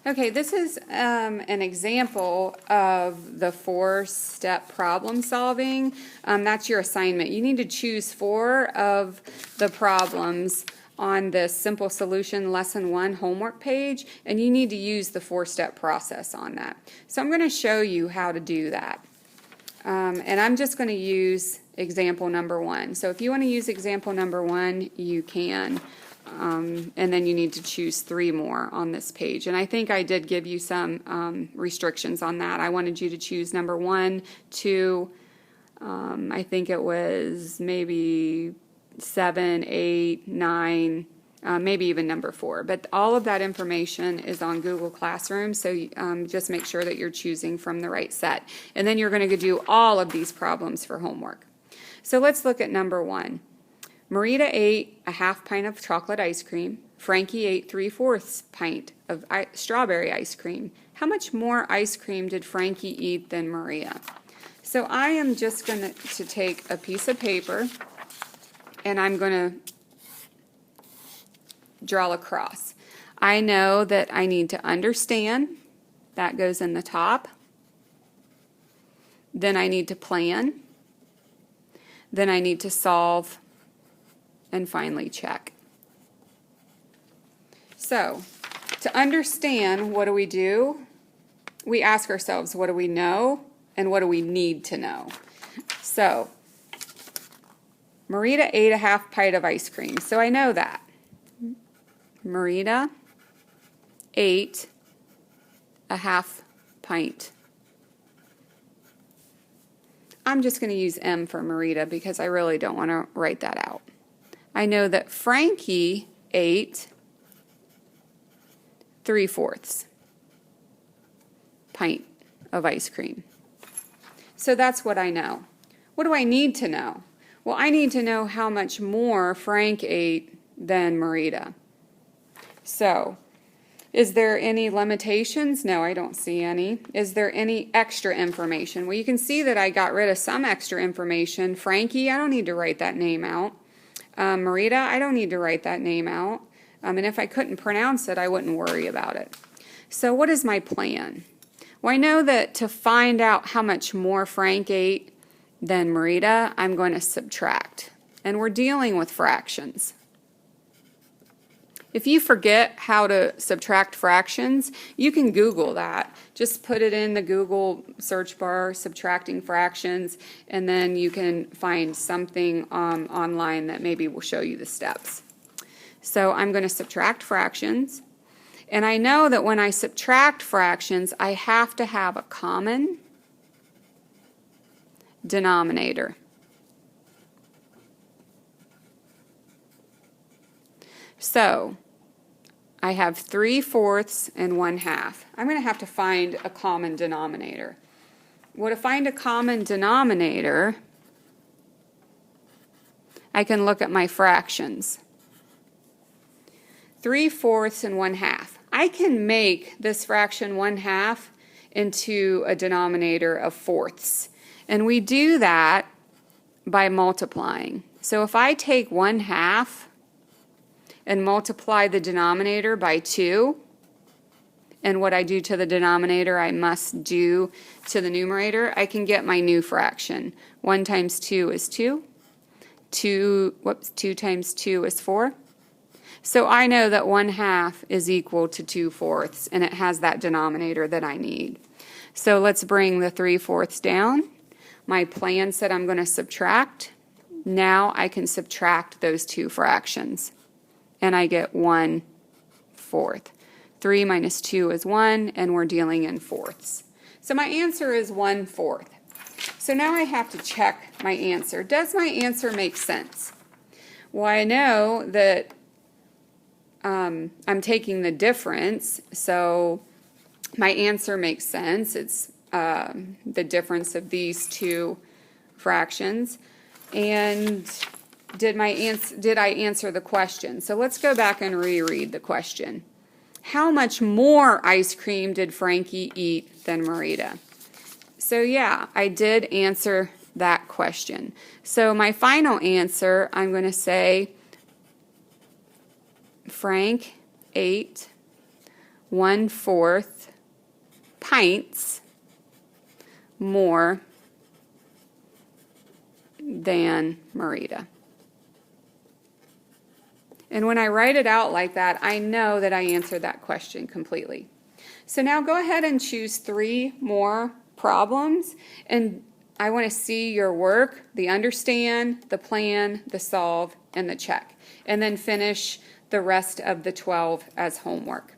Okay, this is an example of the four-step problem solving. That's your assignment. You need to choose 4 of the problems on the Simple Solution Lesson 1 homework page, and you need to use the 4-step process on that. So I'm going to show you how to do that. And I'm just going to use example number 1. So if you want to use example number 1, you can. And then you need to choose 3 more on this page. And I think I did give you some restrictions on that. I wanted you to choose number 1, 2, I think it was maybe 7, 8, 9, maybe even number 4. But all of that information is on Google Classroom, so just make sure that you're choosing from the right set. And then you're going to do all of these problems for homework. So let's look at number 1. Marita ate a half pint of chocolate ice cream. Frankie ate 3/4 pint of strawberry ice cream. How much more ice cream did Frankie eat than Maria? So I am just going to take a piece of paper and I'm going to draw a cross. I know that I need to understand. That goes in the top. Then I need to plan. Then I need to solve. And finally check. So, to understand, what do? We ask ourselves, what do we know and what do we need to know? So, Marita ate a half pint of ice cream, so I know that. Marita ate a half pint. I'm just going to use M for Marita because I really don't want to write that out. I know that Frankie ate 3/4 pint of ice cream. So that's what I know. What do I need to know? Well, I need to know how much more Frank ate than Marita. So, is there any limitations? No, I don't see any. Is there any extra information? Well, you can see that I got rid of some extra information. Frankie, I don't need to write that name out. Marita, I don't need to write that name out. And if I couldn't pronounce it, I wouldn't worry about it. So what is my plan? Well, I know that to find out how much more Frank ate than Marita, I'm going to subtract. And we're dealing with fractions. If you forget how to subtract fractions, you can Google that. Just put it in the Google search bar, subtracting fractions, and then you can find something online that maybe will show you the steps. So I'm going to subtract fractions. And I know that when I subtract fractions, I have to have a common denominator. So, I have 3/4 and 1/2. I'm going to have to find a common denominator. Well, to find a common denominator, I can look at my fractions. 3/4 and 1/2. I can make this fraction 1/2 into a denominator of fourths. And we do that by multiplying. So if I take 1/2 and multiply the denominator by 2, and what I do to the denominator I must do to the numerator, I can get my new fraction. 1 times 2 is 2. 2 times 2 is 4. So I know that 1/2 is equal to 2/4, and it has that denominator that I need. So let's bring the 3/4 down. My plan said I'm going to subtract. Now I can subtract those two fractions. And I get 1/4. 3 minus 2 is 1, and we're dealing in fourths. So my answer is 1/4. So now I have to check my answer. Does my answer make sense? Well, I know that I'm taking the difference, so my answer makes sense. It's the difference of these two fractions. And did I answer the question? So let's go back and reread the question. How much more ice cream did Frankie eat than Marita? So yeah, I did answer that question. So my final answer, I'm going to say Frank ate 1/4 pints more than Marita. And when I write it out like that, I know that I answered that question completely. So now go ahead and choose 3 more problems, and I want to see your work, the understand, the plan, the solve, and the check. And then finish the rest of the 12 as homework.